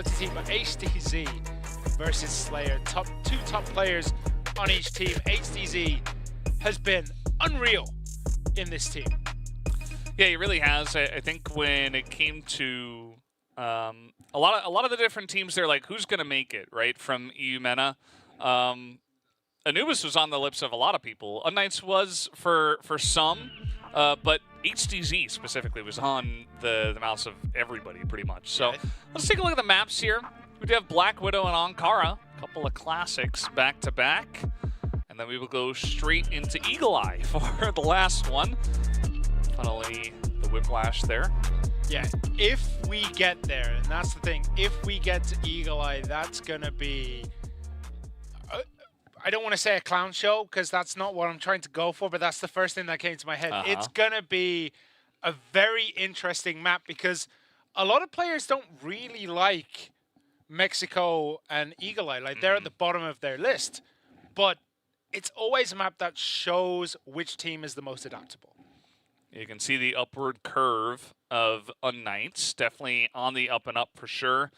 team of HDZ versus Slayer. Two top players on each team. HDZ has been unreal in this team. Yeah, he really has. I think when it came to a lot of the different teams, they're like, who's going to make it, right? From EUMENA. Anubis was on the lips of a lot of people. unKnights was for some, but HDZ specifically was on the mouths of everybody pretty much. So let's take a look at the maps here. We do have Blackwidow and Ankara, a couple of classics back to back. And then we will go straight into Eagle Eye for the last one. Funnily, the whiplash there. Yeah, if we get there, and that's the thing, if we get to Eagle Eye, that's going to be, I don't want to say a clown show, because that's not what I'm trying to go for, but that's the first thing that came to my head. It's going to be a very interesting map, because a lot of players don't really like Mexico and Eagle Eye. Like, they're at the bottom of their list, but it's always a map that shows which team is the most adaptable. You can see the upward curve of unKnights, definitely on the up and up for sure.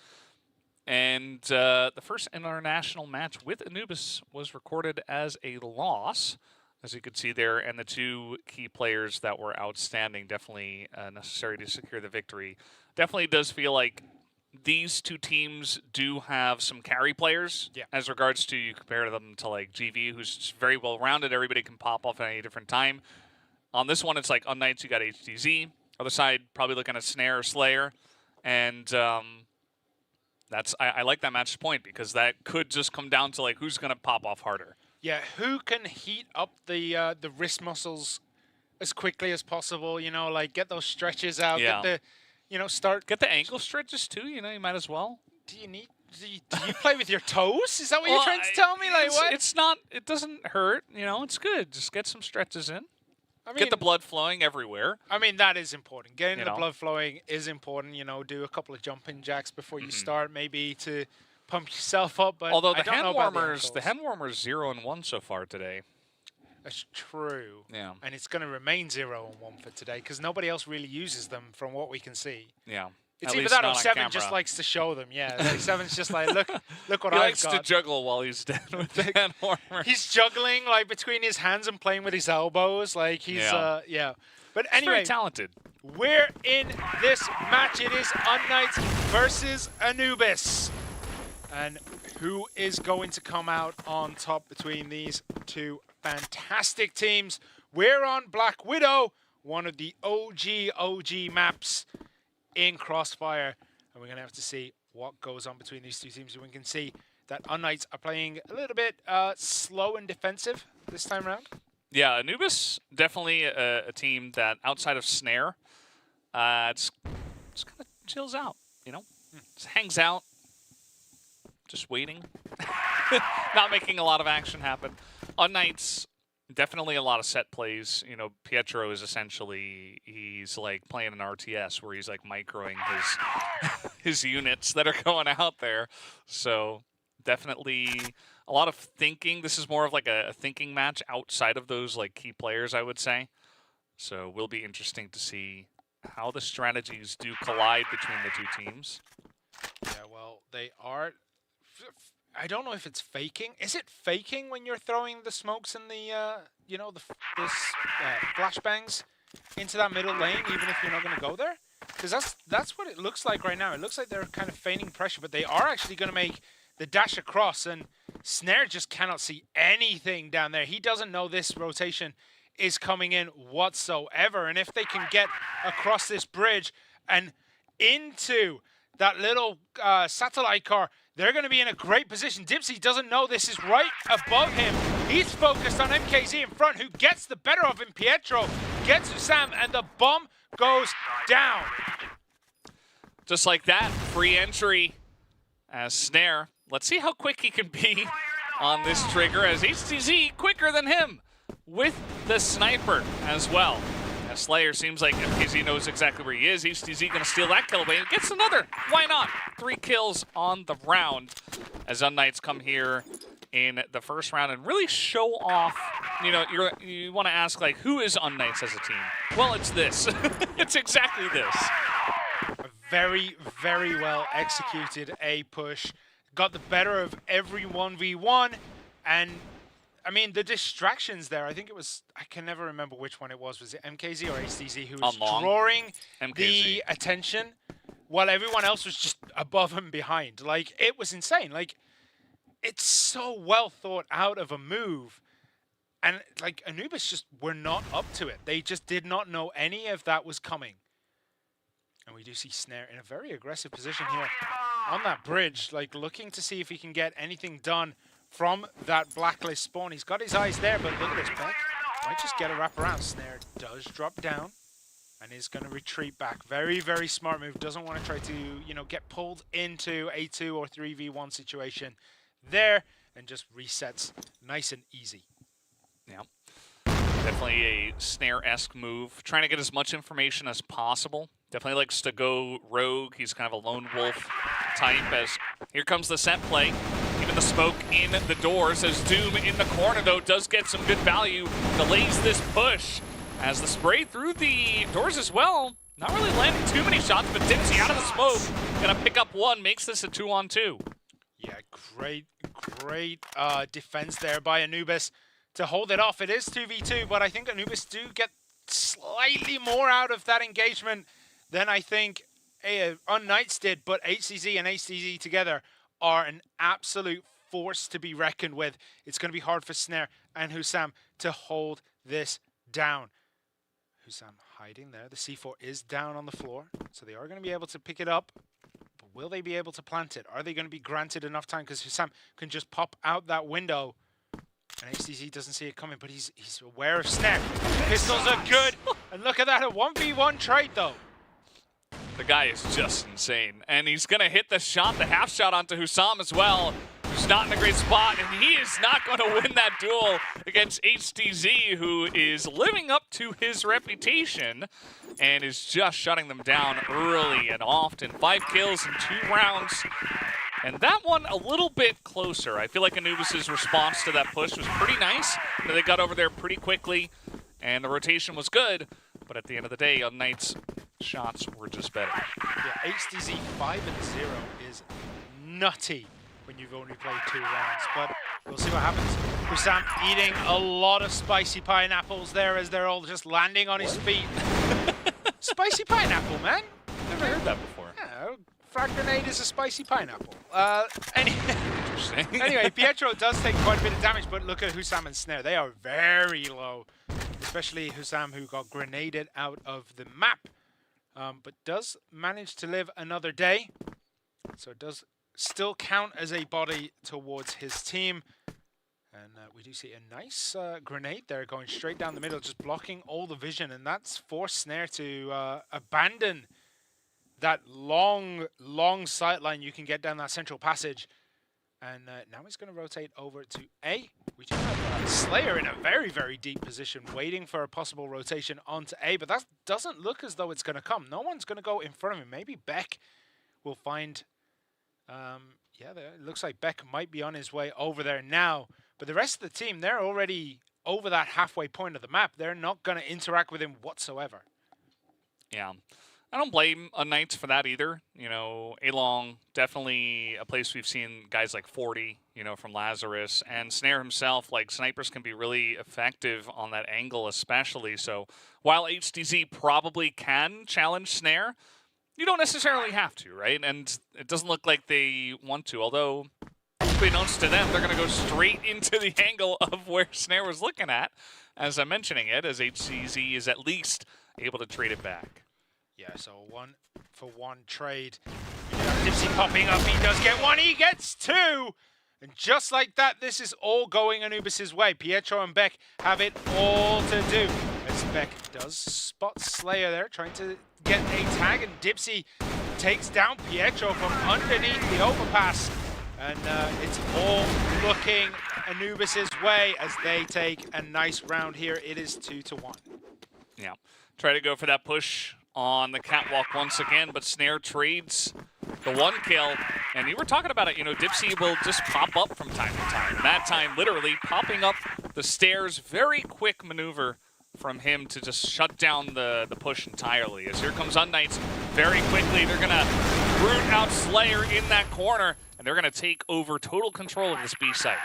And the first international match with Anubis was recorded as a loss, as you could see there, and the two key players that were outstanding, definitely necessary to secure the victory. Definitely does feel like these two teams do have some carry players as regards to, you compare them to like GV, who's very well-rounded. Everybody can pop off at any different time. On this one, it's like unKnights, you got HDZ. Other side, probably looking at Snare or Slayer. And I like that match point, because that could just come down to like who's going to pop off harder. Yeah, who can heat up the wrist muscles as quickly as possible, you know, like get those stretches out, get the, you know, get the ankle stretches too, you know, you might as well. Do you play with your toes? Is that what you're trying to tell me? Like what? It's not, it doesn't hurt, you know, it's good. Just get some stretches in. I mean, get the blood flowing everywhere. I mean, that is important. Getting the blood flowing is important. You know, do a couple of jumping jacks before you start, maybe to pump yourself up. But although the hand warmers 0-1 so far today. That's true. Yeah. And it's going to remain 0-1 for today, because nobody else really uses them from what we can see. Yeah. It's either that or Seven just likes to show them. Yeah, like Seven's just like, look what I've got. He likes to juggle while he's down with the hand warmer. He's juggling like between his hands and playing with his elbows. Like he's But anyway, very talented. We're in this match. It is unKnights versus Anubis. And who is going to come out on top between these two fantastic teams? We're on Blackwidow, one of the OG maps in Crossfire, and we're going to have to see what goes on between these two teams. We can see that unKnights are playing a little bit slow and defensive this time around. Yeah, Anubis, definitely a team that outside of Snare, just kind of chills out, you know? Just hangs out, just waiting, not making a lot of action happen. unKnights, definitely a lot of set plays. You know, Pietro is essentially, he's like playing an RTS where he's like microing his units that are going out there. So definitely a lot of thinking. This is more of like a thinking match outside of those like key players, I would say. So will be interesting to see how the strategies do collide between the two teams. Yeah, well, they are. I don't know if it's faking. Is it faking when you're throwing the smokes and the, you know, the flashbangs into that middle lane, even if you're not going to go there? Because that's what it looks like right now. It looks like they're kind of feigning pressure, but they are actually going to make the dash across, and Snare just cannot see anything down there. He doesn't know this rotation is coming in whatsoever, and if they can get across this bridge and into that little satellite car, they're going to be in a great position. Dipsy doesn't know this is right above him. He's focused on MKZ in front, who gets the better of him. Pietro gets to Sam, and the bomb goes down. Just like that, free entry as Snare. Let's see how quick he can be on this trigger, as HTZ quicker than him with the sniper as well. Slayer seems like MKZ knows exactly where he is. HTZ going to steal that kill away and gets another. Why not? 3 kills on the round as unKnights come here in the first round and really show off. You know, you want to ask, like, who is unKnights as a team? Well, it's this. It's exactly this. A very, very well executed A push. Got the better of every 1v1. And, I mean, the distractions there, I think it was, I can never remember which one it was. Was it MKZ or HDZ who was drawing the attention while everyone else was just above and behind? Like, it was insane. Like, it's so well thought out of a move. And, like, Anubis just were not up to it. They just did not know any of that was coming. And we do see Snare in a very aggressive position here on that bridge, like, looking to see if he can get anything done from that blacklist spawn. He's got his eyes there, but look at this, Beck might just get a wraparound. Snare does drop down and is going to retreat back. Very, very smart move. Doesn't want to try to, you know, get pulled into a 2 or 3v1 situation there, and just resets nice and easy. Yeah. Definitely a Snare-esque move. Trying to get as much information as possible. Definitely likes to go rogue. He's kind of a lone wolf type. As here comes the set play. Even the smoke in the doors. As Doom in the corner, though, does get some good value. Delays this push. As the spray through the doors as well. Not really landing too many shots, but Dipsy out of the smoke. Gonna pick up one. Makes this a 2-on-2. Yeah, great defense there by Anubis to hold it off. It is 2v2, but I think Anubis do get slightly more out of that engagement than I think unKnights did, but HCZ and HCZ together are an absolute force to be reckoned with. It's going to be hard for Snare and Hussam to hold this down. Hussam hiding there. The C4 is down on the floor, so they are going to be able to pick it up. But will they be able to plant it? Are they going to be granted enough time? Because Hussam can just pop out that window. And HCZ doesn't see it coming, but he's aware of Snare. Pistols are good. And look at that, a 1v1 trade, though. The guy is just insane. And he's going to hit the shot, the half shot onto Hussam as well, who's not in a great spot. And he is not going to win that duel against HDZ, who is living up to his reputation and is just shutting them down early and often. 5 kills in 2 rounds. And that one a little bit closer. I feel like Anubis' response to that push was pretty nice. They got over there pretty quickly, and the rotation was good. But at the end of the day, unKnights' shots were just better. Yeah, HDZ 5-0 is nutty when you've only played 2 rounds. But we'll see what happens. Hussam eating a lot of spicy pineapples there as they're all just landing on his feet. Spicy pineapple, man. Never heard that before. Yeah. Frag grenade is a spicy pineapple. Anyway, Pietro does take quite a bit of damage, but look at Hussam and Snare. They are very low, especially Hussam, who got grenaded out of the map, but does manage to live another day. So it does still count as a body towards his team. And we do see a nice grenade there going straight down the middle, just blocking all the vision, and that's forced Snare to abandon that long sight line you can get down that central passage. And now he's going to rotate over to A. We do have Slayer in a very, very deep position, waiting for a possible rotation onto A, but that doesn't look as though it's going to come. No one's going to go in front of him. Maybe Beck will find... yeah, it looks like Beck might be on his way over there now. But the rest of the team, they're already over that halfway point of the map. They're not going to interact with him whatsoever. Yeah. I don't blame unKnights for that either. You know, A-Long, definitely a place we've seen guys like 40, you know, from Lazarus. And Snare himself, like, snipers can be really effective on that angle especially. So while HDZ probably can challenge Snare, you don't necessarily have to, right? And it doesn't look like they want to, although, unbeknownst to them, they're going to go straight into the angle of where Snare was looking at, as I'm mentioning it, as HDZ is at least able to trade it back. Yeah, so 1-for-1 trade. Dipsy popping up, he does get 1, he gets 2! And just like that, this is all going Anubis' way. Pietro and Beck have it all to do. As Beck does spot Slayer there, trying to get a tag, and Dipsy takes down Pietro from underneath the overpass. And it's all looking Anubis' way as they take a nice round here. It is 2-1. Yeah, try to go for that push on the catwalk once again, but Snare trades the 1 kill. And you were talking about it, you know, Dipsy will just pop up from time to time. And that time, literally popping up the stairs. Very quick maneuver from him to just shut down the push entirely. As here comes unKnights, very quickly. They're going to root out Slayer in that corner, and they're going to take over total control of this B site.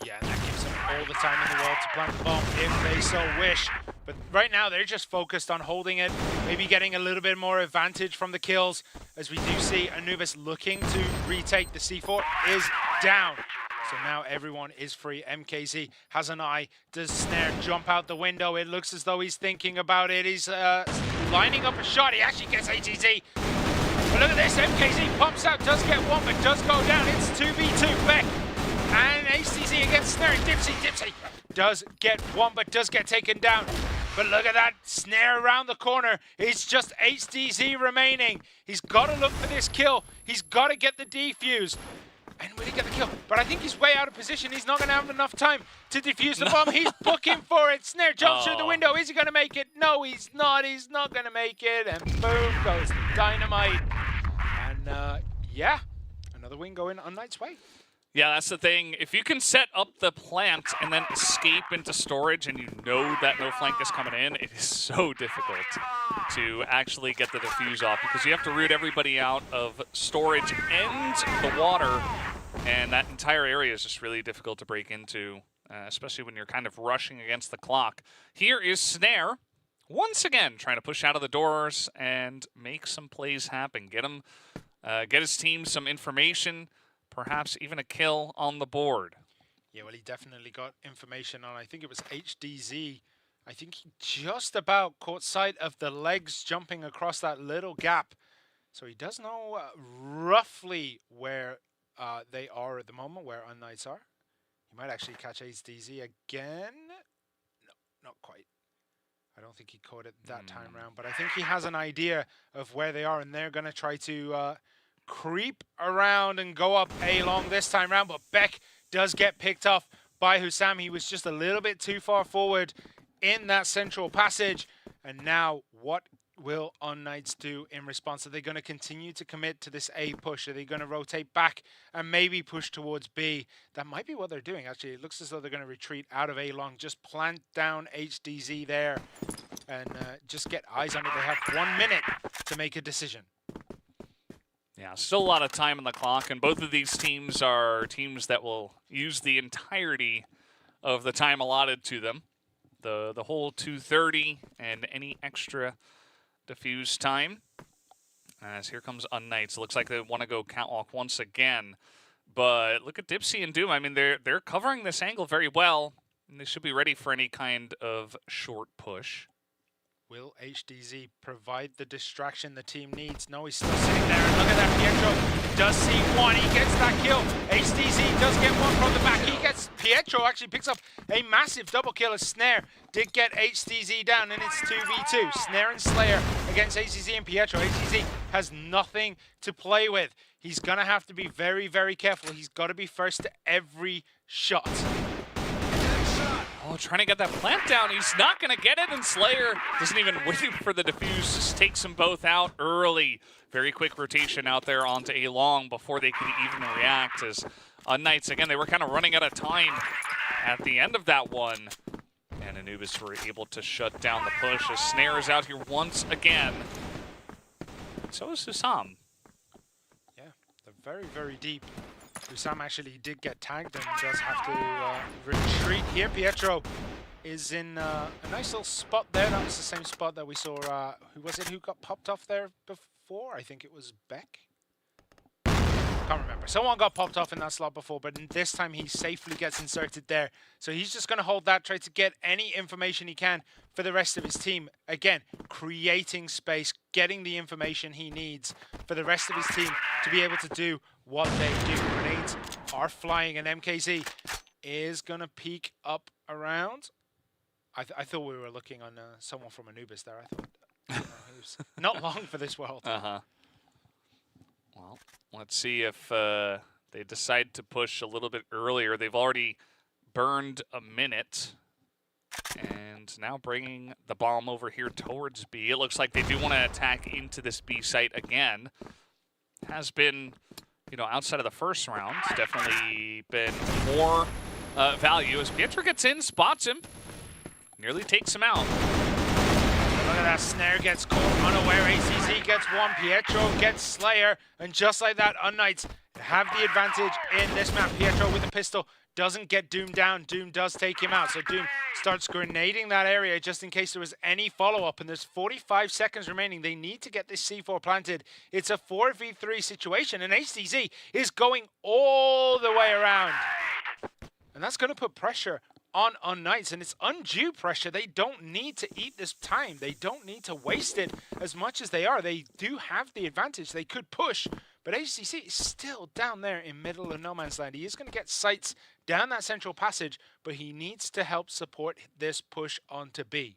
Yeah, and that gives them all the time in the world to plant the bomb if they so wish. But right now, they're just focused on holding it, maybe getting a little bit more advantage from the kills, as we do see Anubis looking to retake. The C4 is down. So now everyone is free. MKZ has an eye. Does Snare jump out the window? It looks as though he's thinking about it. He's lining up a shot. He actually gets ATZ. But look at this. MKZ pops out, does get one, but does go down. It's 2v2. Beck and HTZ against Snare. Dipsy does get one, but does get taken down. But look at that. Snare around the corner. It's just HTZ remaining. He's got to look for this kill. He's got to get the defuse. And will he get the kill? But I think he's way out of position. He's not going to have enough time to defuse the bomb. He's booking for it. Snare jumps through the window. Is he going to make it? No, he's not. He's not going to make it. And boom goes the dynamite. And yeah, another win going unKnights' way. Yeah, that's the thing. If you can set up the plant and then escape into storage and you know that no flank is coming in, it is so difficult to actually get the defuse off because you have to root everybody out of storage and the water, and that entire area is just really difficult to break into, especially when you're kind of rushing against the clock. Here is Snare, once again, trying to push out of the doors and make some plays happen. Get his team some information, perhaps even a kill on the board. Yeah, well, he definitely got information on, I think it was HDZ. I think he just about caught sight of the legs jumping across that little gap. So he does know roughly where they are at the moment, where unKnights are. He might actually catch HDZ again. No, not quite. I don't think he caught it that time around, but I think he has an idea of where they are, and they're going to try to creep around and go up A long this time round, but Beck does get picked off by Hussam. He was just a little bit too far forward in that central passage. And now what will unKnights do in response? Are they going to continue to commit to this A push? Are they going to rotate back and maybe push towards B? That might be what they're doing, actually. It looks as though they're going to retreat out of A long, just plant down HDZ there and just get eyes on it. They have 1 minute to make a decision. Yeah, still a lot of time on the clock, and both of these teams are teams that will use the entirety of the time allotted to them. The whole 2:30 and any extra diffuse time. As here comes unKnights. It looks like they want to go catwalk once again. But look at Dipsy and Doom. I mean, they're covering this angle very well, and they should be ready for any kind of short push. Will HDZ provide the distraction the team needs? No, he's still sitting there. And look at that, Pietro does see one. He gets that kill. HDZ does get one from the back. Pietro actually picks up a massive double kill as Snare did get HDZ down, and it's 2v2. Snare and Slayer against HDZ and Pietro. HDZ has nothing to play with. He's going to have to be very, very careful. He's got to be first to every shot. Oh, trying to get that plant down. He's not going to get it, and Slayer doesn't even wait for the defuse. Just takes them both out early. Very quick rotation out there onto A long before they could even react. As unKnights, again, they were kind of running out of time at the end of that one. And Anubis were able to shut down the push as Snare is out here once again. So is Hussam. Yeah, they're very, very deep. Hussam actually did get tagged and does have to retreat here. Pietro is in a nice little spot there. That was the same spot that we saw, who was it who got popped off there before? I think it was Beck. Can't remember. Someone got popped off in that slot before, but this time he safely gets inserted there. So he's just going to hold that, try to get any information he can for the rest of his team. Again, creating space, getting the information he needs for the rest of his team to be able to do what they do. Grenades are flying, and MKZ is going to peek up around. I thought we were looking on someone from Anubis there. I thought he was not long for this world. Well, let's see if they decide to push a little bit earlier. They've already burned a minute. And now bringing the bomb over here towards B. It looks like they do want to attack into this B site again. Has been, you know, outside of the first round, definitely been more value as Pietro gets in, spots him, nearly takes him out. Look at that, Snare gets caught unaware. ACZ gets one, Pietro gets Slayer, and just like that, unKnights have the advantage in this map. Pietro with the pistol doesn't get Doom down. Doom does take him out, so Doom starts grenading that area just in case there was any follow-up, and there's 45 seconds remaining. They need to get this C4 planted. It's a 4v3 situation, and ACZ is going all the way around. And that's going to put pressure on unKnights, and it's undue pressure. They don't need to eat this time. They don't need to waste it as much as they are. They do have the advantage. They could push, but ACC is still down there in middle of no man's land. He is going to get sights down that central passage, but he needs to help support this push onto B.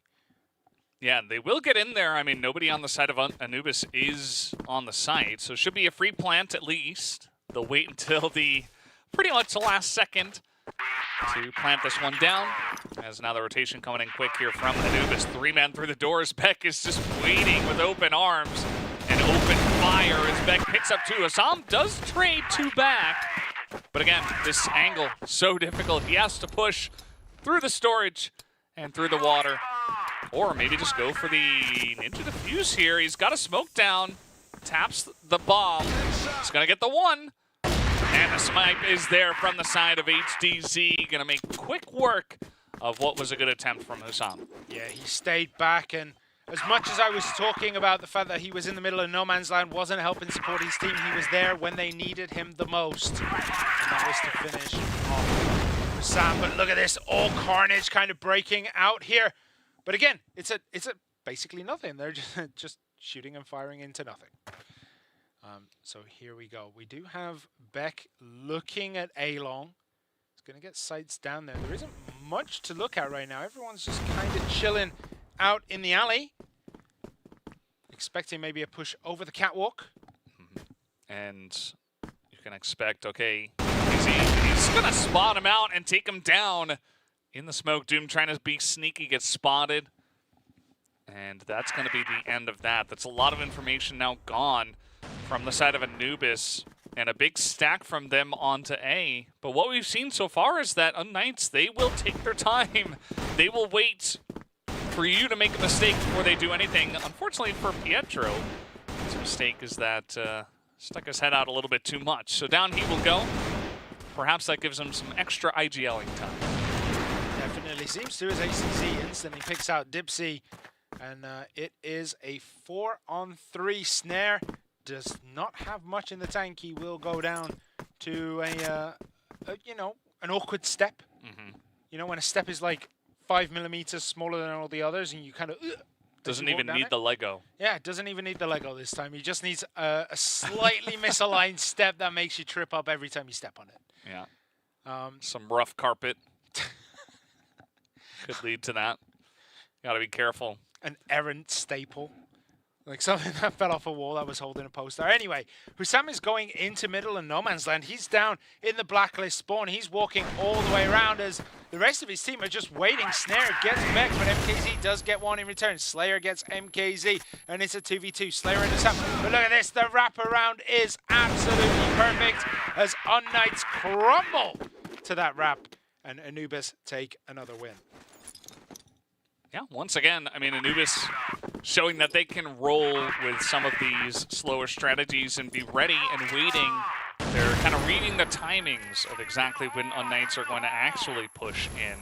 Yeah, they will get in there. I mean, nobody on the side of Anubis is on the site, so it should be a free plant at least. They'll wait until the pretty much the last second to plant this one down. As now the rotation coming in quick here from Anubis. 3 men through the doors. Beck is just waiting with open arms and open fire as Beck picks up 2. Assam does trade 2 back. But again, this angle, so difficult. He has to push through the storage and through the water. Or maybe just go for the Ninja Defuse here. He's got a smoke down. Taps the bomb. He's going to get the 1. And the snipe is there from the side of HDZ. Going to make quick work of what was a good attempt from Hussam. Yeah, he stayed back, and as much as I was talking about the fact that he was in the middle of no man's land, wasn't helping support his team, he was there when they needed him the most. And that was to finish off Hussam. But look at this, all carnage kind of breaking out here. But again, it's a basically nothing. They're just shooting and firing into nothing. So here we go. We do have Beck looking at A-Long. He's going to get sights down there. There isn't much to look at right now. Everyone's just kind of chilling out in the alley. Expecting maybe a push over the catwalk. And you can expect, okay, he's going to spot him out and take him down in the smoke. Doom trying to be sneaky, gets spotted. And that's going to be the end of that. That's a lot of information now gone from the side of Anubis, and a big stack from them onto A. But what we've seen so far is that unKnights, they will take their time. They will wait for you to make a mistake before they do anything. Unfortunately for Pietro, his mistake is that stuck his head out a little bit too much. So down he will go. Perhaps that gives him some extra IGLing time. Definitely seems to, as ACZ instantly picks out Dipsy, and it is a 4-on-3 snare. Does not have much in the tank. He will go down to a you know, an awkward step. You know, when a step is like 5 millimeters smaller than all the others, and you kind of doesn't even need the Lego. Yeah, it doesn't even need the Lego this time. He just needs a slightly misaligned step that makes you trip up every time you step on it. Yeah. Some rough carpet could lead to that. Got to be careful. An errant staple. Like something that fell off a wall that was holding a poster. Anyway, Hussam is going into middle and no man's land. He's down in the blacklist spawn. He's walking all the way around as the rest of his team are just waiting. Snare gets Beck, but MKZ does get one in return. Slayer gets MKZ, and it's a 2v2. Slayer and Hussam. But look at this. The wraparound is absolutely perfect as unKnights crumble to that wrap, and Anubis take another win. Yeah, once again, I mean, Anubis showing that they can roll with some of these slower strategies and be ready and waiting. They're kind of reading the timings of exactly when unKnights are going to actually push in.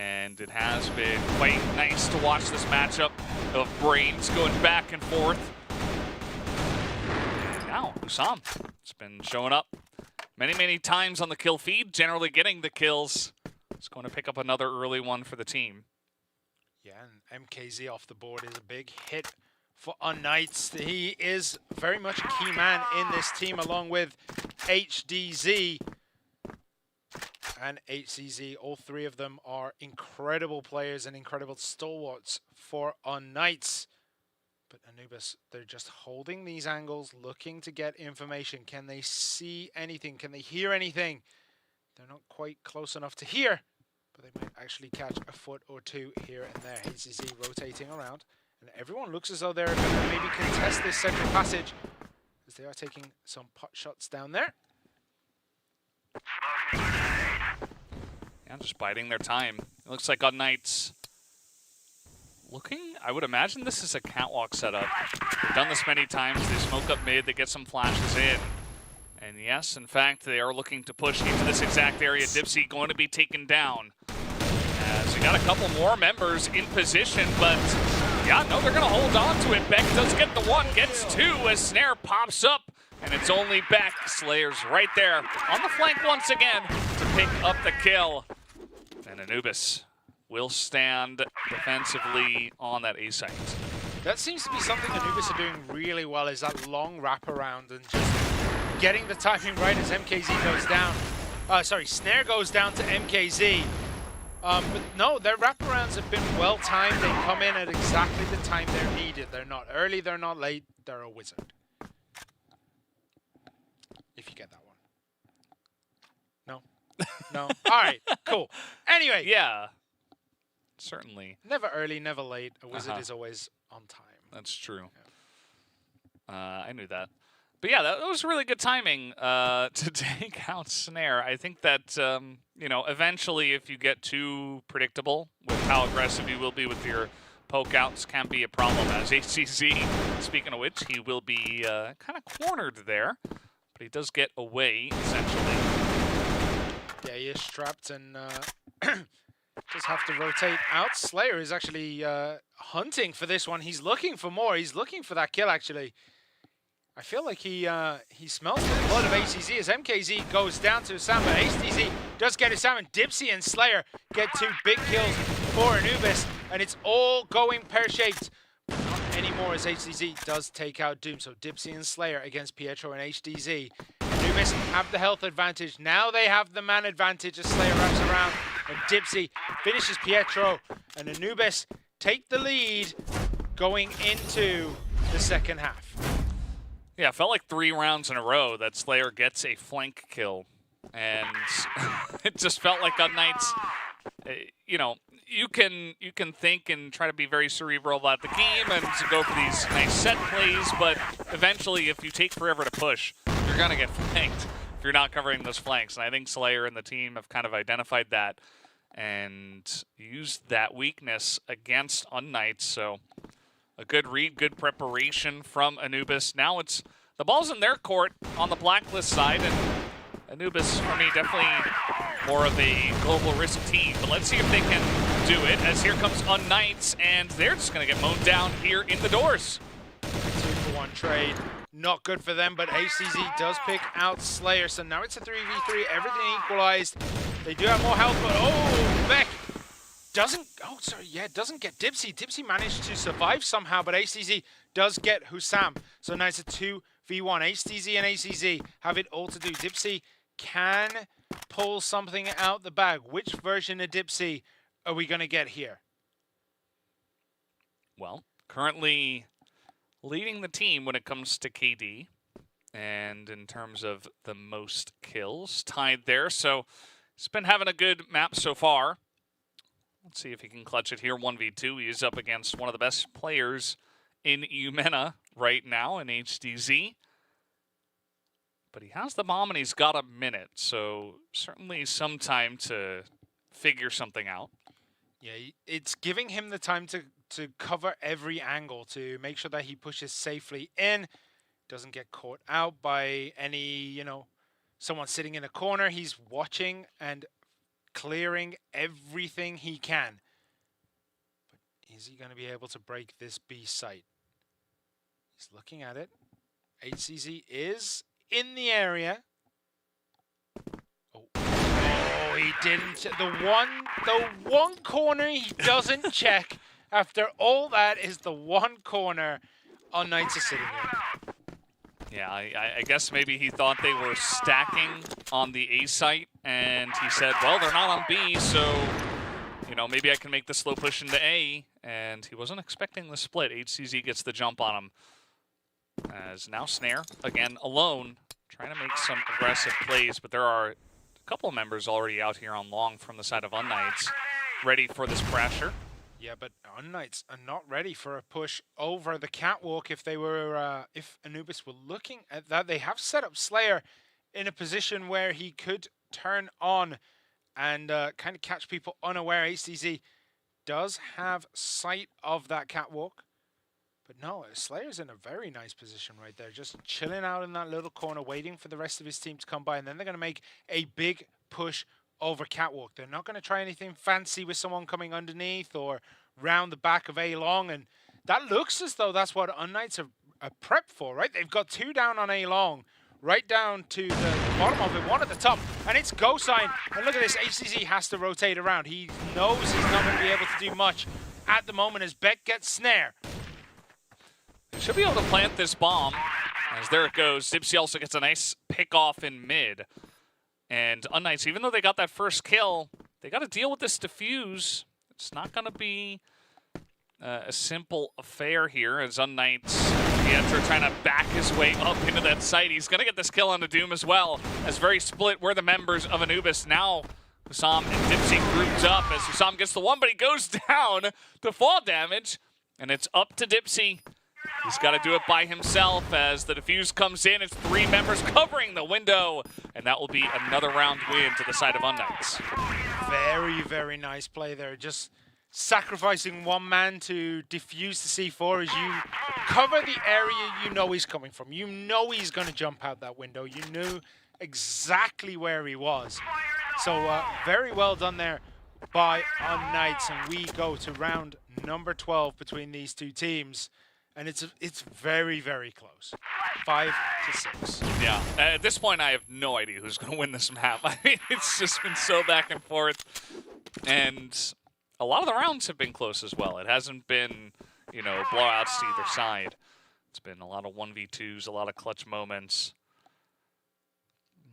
And it has been quite nice to watch this matchup of brains going back and forth. And now, Hussam has been showing up many, many times on the kill feed, generally getting the kills. It's going to pick up another early one for the team. Yeah, and MKZ off the board is a big hit for unKnights. He is very much a key man in this team, along with HDZ and HCZ. All three of them are incredible players and incredible stalwarts for unKnights. But Anubis, they're just holding these angles, looking to get information. Can they see anything? Can they hear anything? They're not quite close enough to hear, but they might actually catch a foot or two here and there. HCZ rotating around, and everyone looks as though they're going to maybe contest this central passage, as they are taking some pot shots down there. Yeah, just biding their time. It looks like unKnights looking, I would imagine this is a catwalk setup. They've done this many times. They smoke up mid, they get some flashes in. And yes, in fact, they are looking to push into this exact area. Dipsy going to be taken down. So you got a couple more members in position, but yeah, no, they're going to hold on to it. Beck does get the one, gets two as Snare pops up, and it's only Beck. Slayer's right there on the flank once again to pick up the kill. And Anubis will stand defensively on that A site. That seems to be something Anubis are doing really well, is that long wraparound and just getting the timing right as MKZ goes down. Snare goes down to MKZ. But no, their wraparounds have been well timed. They come in at exactly the time they're needed. They're not early, they're not late, they're a wizard. If you get that one. No? No? Alright, cool. Anyway. Yeah, certainly. Never early, never late. A wizard is always on time. That's true. Yeah. I knew that. But yeah, that was really good timing to take out Snare. I think that, you know, eventually if you get too predictable with how aggressive you will be with your poke outs, can be a problem. As HCZ, speaking of which, he will be kind of cornered there. But he does get away, essentially. Yeah, he is strapped and just have to rotate out. Slayer is actually hunting for this one. He's looking for more. He's looking for that kill, actually. I feel like he smells the blood of HCZ as MKZ goes down to Sam, but HCZ does get Sam, and Dipsy and Slayer get two big kills for Anubis, and it's all going pear-shaped. Not anymore as HCZ does take out Doom. So Dipsy and Slayer against Pietro and HDZ. Anubis have the health advantage. Now they have the man advantage as Slayer wraps around, and Dipsy finishes Pietro, and Anubis take the lead going into the second half. Yeah, it felt like 3 rounds in a row that Slayer gets a flank kill. And it just felt like unKnights, you know, you can think and try to be very cerebral about the game and to go for these nice set plays, but eventually if you take forever to push, you're going to get flanked if you're not covering those flanks. And I think Slayer and the team have kind of identified that and used that weakness against unKnights. So a good read, good preparation from Anubis. Now it's the ball's in their court on the Blacklist side, and Anubis, for me, definitely more of a global risk team. But let's see if they can do it, as here comes unKnights, and they're just going to get mown down here in the doors. 2-for-1 trade. Not good for them, but HCZ does pick out Slayer. So now it's a 3v3, everything equalized. They do have more health, but oh, Beck doesn't get Dipsy. Dipsy managed to survive somehow, but HCZ does get Hussam. So now it's a 2v1. HCZ and HCZ have it all to do. Dipsy can pull something out the bag. Which version of Dipsy are we going to get here? Well, currently leading the team when it comes to KD, and in terms of the most kills, tied there. So he's been having a good map so far. Let's see if he can clutch it here. 1v2. He is up against one of the best players in EUMENA right now in HDZ. But he has the bomb and he's got a minute, so certainly some time to figure something out. Yeah, it's giving him the time to cover every angle, to make sure that he pushes safely in, doesn't get caught out by any, you know, someone sitting in a corner. He's watching and clearing everything he can. But is he going to be able to break this B site? He's looking at it. HCZ is in the area. Oh, he didn't. The one corner he doesn't check after all that is the one corner unKnights is sitting in. Yeah, I guess maybe he thought they were stacking on the A site, and he said, well, they're not on B, so, you know, maybe I can make the slow push into A, and he wasn't expecting the split. HCZ gets the jump on him. As now Snare, again, alone, trying to make some aggressive plays, but there are a couple of members already out here on long from the side of unKnights, ready for this pressure. Yeah, but unKnights are not ready for a push over the catwalk. If they were, if Anubis were looking at that, they have set up Slayer in a position where he could turn on and kind of catch people unaware. HCZ does have sight of that catwalk. But no, Slayer's in a very nice position right there, just chilling out in that little corner, waiting for the rest of his team to come by, and then they're going to make a big push over catwalk. They're not going to try anything fancy with someone coming underneath or round the back of A-Long, and that looks as though that's what unKnights are prepped for, right? They've got 2 down on A-Long, right down to the bottom of it, 1 at the top, and it's go sign. And look at this, HCZ has to rotate around. He knows he's not going to be able to do much at the moment as Beck gets snare. Should be able to plant this bomb. As there it goes. Dipsy also gets a nice pick off in mid. And unKnights, even though they got that first kill, they got to deal with this defuse. It's not going to be a simple affair here as unKnights, Pietro trying to back his way up into that site. He's going to get this kill on the Doom as well. As very split were the members of Anubis. Now Hussam and Dipsy grouped up as Hussam gets the one, but he goes down to fall damage. And it's up to Dipsy. He's got to do it by himself as the defuse comes in. It's 3 members covering the window, and that will be another round win to the side of unKnights. Very, very nice play there. Just sacrificing 1 man to defuse the C4 as you cover the area you know he's coming from. You know he's going to jump out that window. You knew exactly where he was. So very well done there by unKnights, and we go to round number 12 between these 2 teams. And it's very, very close. 5-6. Yeah, at this point, I have no idea who's going to win this map. I mean, it's just been so back and forth. And a lot of the rounds have been close as well. It hasn't been, you know, blowouts to either side. It's been a lot of 1v2s, a lot of clutch moments.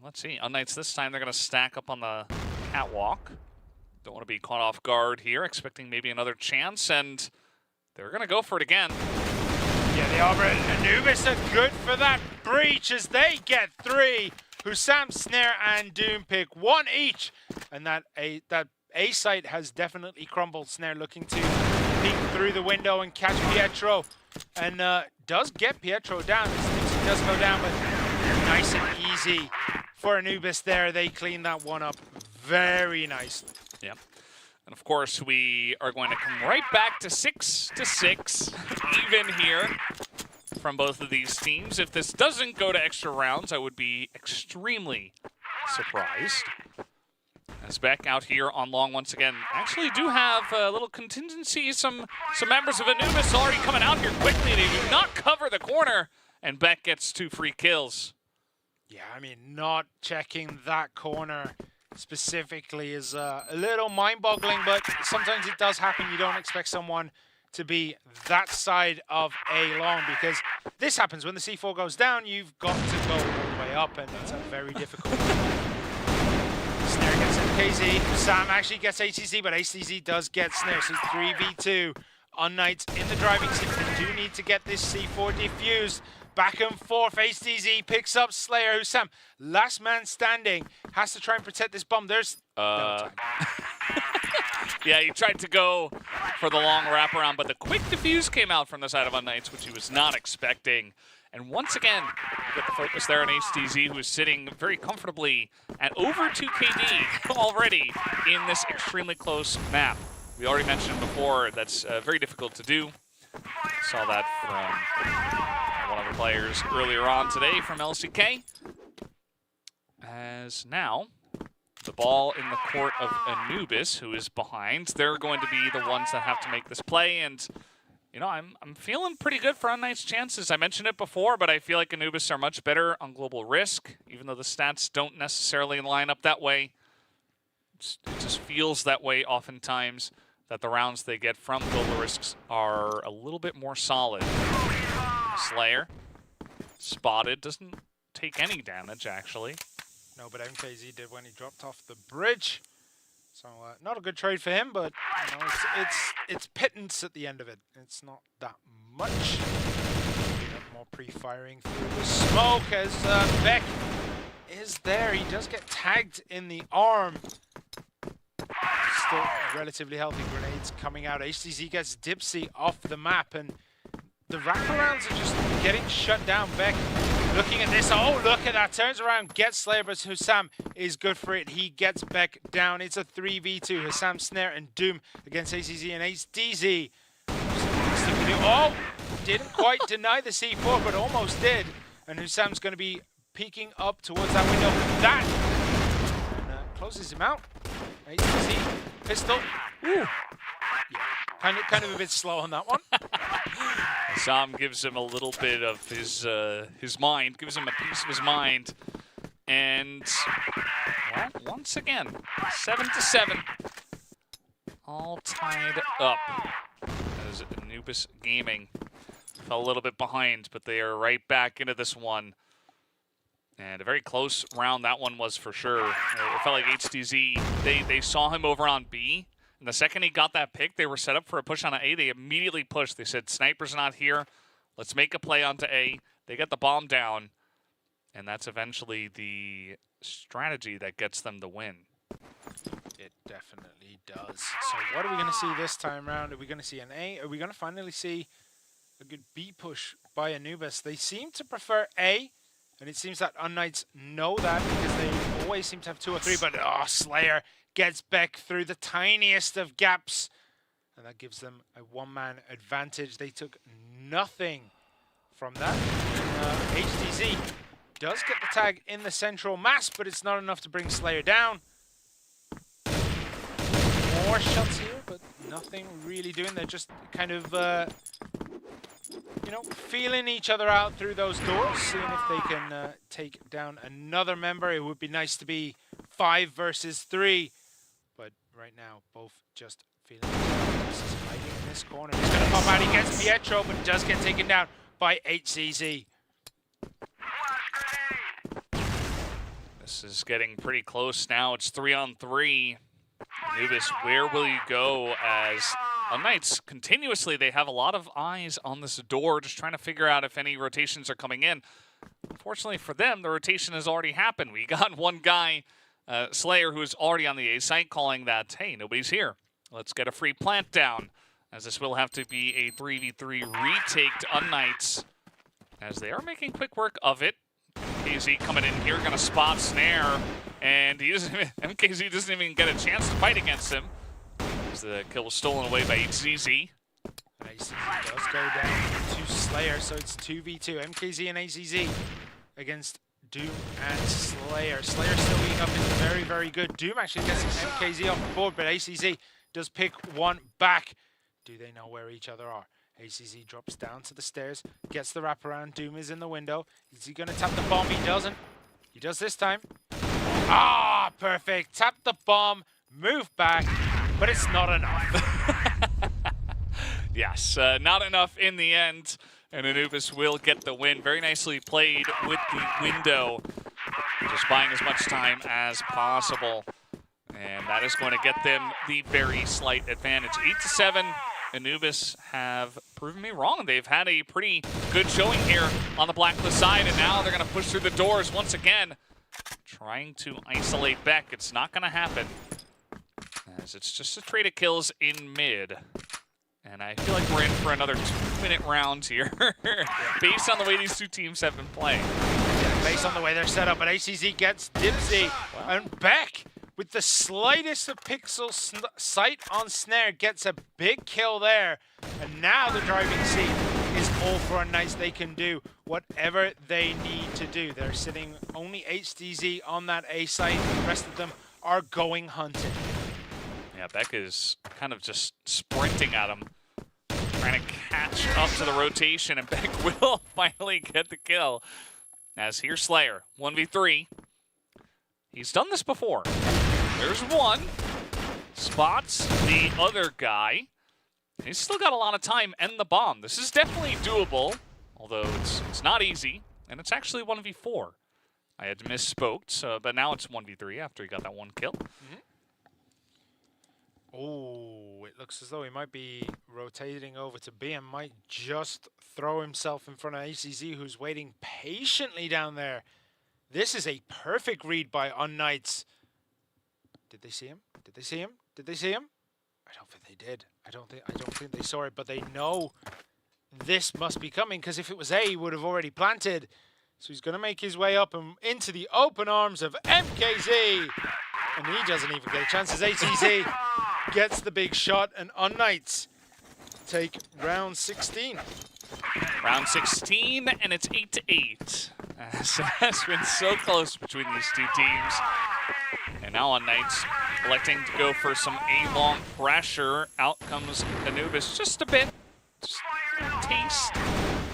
Let's see. unKnights this time, they're going to stack up on the catwalk. Don't want to be caught off guard here, expecting maybe another chance. And they're going to go for it again. Yeah, they are, but Anubis are good for that breach as they get 3. Hussam, Snare, and Doom pick 1 each. And that A site has definitely crumbled. Snare looking to peek through the window and catch Pietro. And does get Pietro down. He does go down, but nice and easy for Anubis there. They clean that one up very nicely. Yep. And of course, we are going to come right back to 6-6, even here from both of these teams. If this doesn't go to extra rounds, I would be extremely surprised. As Beck out here on long once again, actually do have a little contingency. Some members of Anubis already coming out here quickly. They do not cover the corner, and Beck gets 2 free kills. Yeah, I mean, not checking that corner specifically is a little mind-boggling, but sometimes it does happen. You don't expect someone to be that side of A-Long, because this happens when the C4 goes down. You've got to go all the way up, and it's a very difficult Snare gets MKZ. Sam actually gets HCZ, but HCZ does get Snare, so 3v2. unKnights in the driving seat. They do need to get this C4 defused. Back and forth, HCZ picks up Slayer. Hussam, last man standing, has to try and protect this bomb. There's no time. Yeah, he tried to go for the long wraparound, but the quick defuse came out from the side of unKnights, which he was not expecting. And once again, get the focus there on HTZ, who is sitting very comfortably at over 2 KD already in this extremely close map. We already mentioned before, that's very difficult to do. Saw that from one of the players earlier on today from LCK. As now, the ball in the court of Anubis, who is behind. They're going to be the ones that have to make this play, and you know, I'm feeling pretty good for unKnights' chances. I mentioned it before, but I feel like Anubis are much better on global risk, even though the stats don't necessarily line up that way. It just feels that way oftentimes, that the rounds they get from global risks are a little bit more solid. Slayer, spotted, doesn't take any damage, actually. No, but MKZ did when he dropped off the bridge. So not a good trade for him, but you know, it's pittance at the end of it. It's not that much. More pre-firing through the smoke as Beck is there. He does get tagged in the arm. Still relatively healthy. Grenades coming out. HTZ gets Dipsy off the map, and the wraparounds are just getting shut down. Beck Looking at this, oh, look at that. Turns around, gets Slayer, but Hussam is good for it. He gets Beck down. It's a 3v2. Hussam, Snare, and Doom against ACZ and HDZ. Oh, didn't quite deny the C4, but almost did. And Hussam's going to be peeking up towards that window. That and, closes him out. HDZ, pistol. Ooh. Yeah, kind of a bit slow on that one. Sam gives him a little bit of his mind, gives him a piece of his mind, and well, once again, 7-7, all tied up. As Anubis Gaming fell a little bit behind, but they are right back into this one. And a very close round that one was for sure. It felt like HDZ, they saw him over on B. And the second he got that pick, they were set up for a push on A. They immediately pushed. They said, sniper's not here. Let's make a play onto A. They get the bomb down. And that's eventually the strategy that gets them the win. It definitely does. So what are we going to see this time around? Are we going to see an A? Are we going to finally see a good B push by Anubis? They seem to prefer A. And it seems that unKnights know that because they always seem to have 2 or 3. But, oh, Slayer gets Beck through the tiniest of gaps. And that gives them a one-man advantage. They took nothing from that. HDZ does get the tag in the central mass, but it's not enough to bring Slayer down. More shots here, but nothing really doing. They're just kind of, you know, feeling each other out through those doors, seeing if they can take down another member. It would be nice to be 5 versus 3. But right now, both just feeling this is fighting in this corner. He's going to pop out. He gets Pietro, but does get taken down by HCZ. This is getting pretty close now. It's 3-on-3. Anubis, where will you go as unKnights continuously, they have a lot of eyes on this door, just trying to figure out if any rotations are coming in. Unfortunately for them, the rotation has already happened. We got one guy, Slayer, who's already on the A site, calling that, hey, nobody's here. Let's get a free plant down, as this will have to be a 3v3 retake to unKnights, as they are making quick work of it. MKZ coming in here, gonna spot Snare, and he doesn't even, MKZ doesn't even get a chance to fight against him. As the kill was stolen away by HZZ. ACZ does go down to Slayer, so it's 2v2. MKZ and ACZ against Doom and Slayer. Slayer still being up is very, very good. Doom actually gets MKZ off the board, but ACZ does pick one back. Do they know where each other are? ACZ drops down to the stairs, gets the wraparound. Doom is in the window. Is he going to tap the bomb? He doesn't. He does this time. Ah, perfect. Tap the bomb, move back, but it's not enough. Yes, not enough in the end, and Anubis will get the win. Very nicely played with the window, just buying as much time as possible. And that is going to get them the very slight advantage. 8-7, Anubis have proven me wrong. They've had a pretty good showing here on the Blacklist side, and now they're going to push through the doors once again, trying to isolate Beck. It's not going to happen, as it's just a trade of kills in mid. And I feel like we're in for another 2-minute round here, based on the way these two teams have been playing. Yeah, based on the way they're set up, but ACZ gets Dipsy, and Beck, with the slightest of pixel sight on Snare, gets a big kill there. And now the driving seat is all for unKnights. They can do whatever they need to do. They're sitting only HDZ on that A site. The rest of them are going hunting. Yeah, Beck is kind of just sprinting at him, trying to catch up to the rotation, and Beck will finally get the kill. As here's Slayer, 1v3. He's done this before. There's one. Spots the other guy. He's still got a lot of time and the bomb. This is definitely doable, although it's not easy, and it's actually 1v4. I had misspoke, so, but now it's 1v3 after he got that one kill. Oh, it looks as though he might be rotating over to B and might just throw himself in front of ACZ, who's waiting patiently down there. This is a perfect read by unKnights. Did they see him? Did they see him? Did they see him? I don't think they did. I don't think they saw it, but they know this must be coming, because if it was A, he would have already planted. So he's going to make his way up and into the open arms of MKZ. And he doesn't even get a chance as ATZ gets the big shot, and unKnights take round 16. Round 16, and it's 8-8. So it's been so close between these two teams. And now unKnights electing to go for some A-long pressure. Out comes Anubis just a bit. Just a taste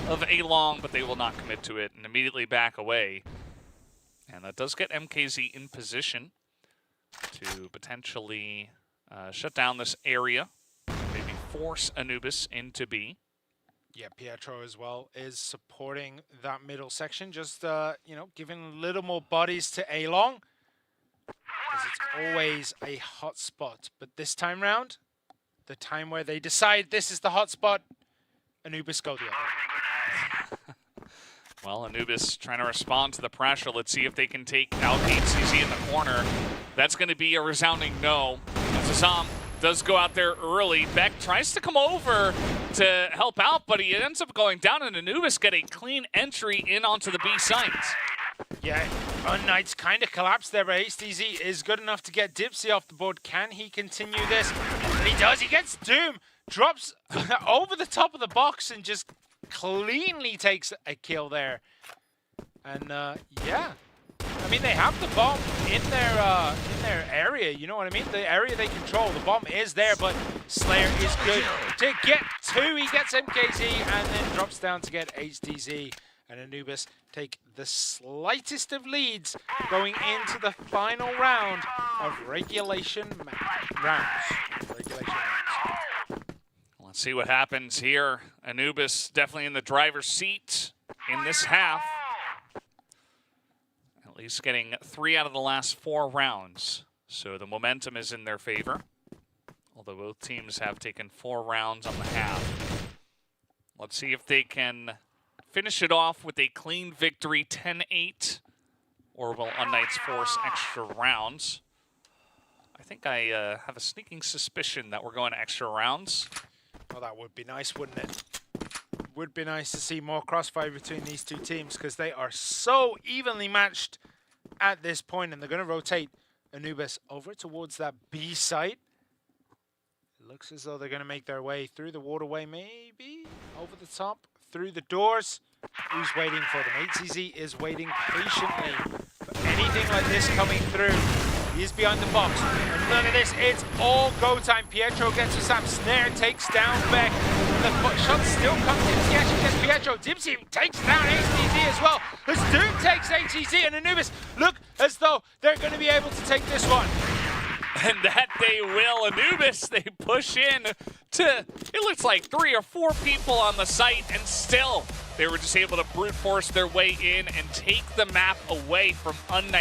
of A-long, but they will not commit to it and immediately back away. And that does get MKZ in position to potentially shut down this area. Maybe force Anubis into B. Yeah, Pietro as well is supporting that middle section, just, you know, giving a little more bodies to A-long. Because it's always a hot spot. But this time round, the time where they decide this is the hot spot, Anubis go the other way. Well, Anubis trying to respond to the pressure. Let's see if they can take out HCZ in the corner. That's going to be a resounding no. Azam does go out there early. Beck tries to come over to help out, but he ends up going down, and Anubis get a clean entry in onto the B site. Yeah, unKnights kind of collapsed there, but HTZ is good enough to get Dipsy off the board. Can he continue this? And he does. He gets Doom, drops over the top of the box, and just cleanly takes a kill there. And yeah, I mean, they have the bomb in their area, you know what I mean? The area they control, the bomb is there, but Slayer is good to get two. He gets MKZ and then drops down to get HTZ. And Anubis take the slightest of leads going into the final round of regulation rounds. Let's see what happens here. Anubis definitely in the driver's seat in this half. At least getting 3 out of the last 4 rounds. So the momentum is in their favor. Although both teams have taken 4 rounds on the half. Let's see if they can finish it off with a clean victory, 10-8. Or will unKnights force extra rounds? I think I have a sneaking suspicion that we're going to extra rounds. Well, that would be nice, wouldn't it? Would be nice to see more crossfire between these two teams because they are so evenly matched at this point, and they're going to rotate Anubis over towards that B site. It looks as though they're going to make their way through the waterway, maybe over the top, through the doors. Who's waiting for them? HCZ is waiting patiently for anything like this coming through. He is behind the box. And look at this, it's all go time. Pietro gets a Sam. Snare takes down Beck. And the shot still comes. Dipsy actually gets Pietro. Dipsy takes down HTZ as well. As Doom takes HTZ, and Anubis look as though they're going to be able to take this one. And that they will. Anubis, they push in to, it looks like 3 or 4 people on the site, and still they were just able to brute force their way in and take the map away from unKnights.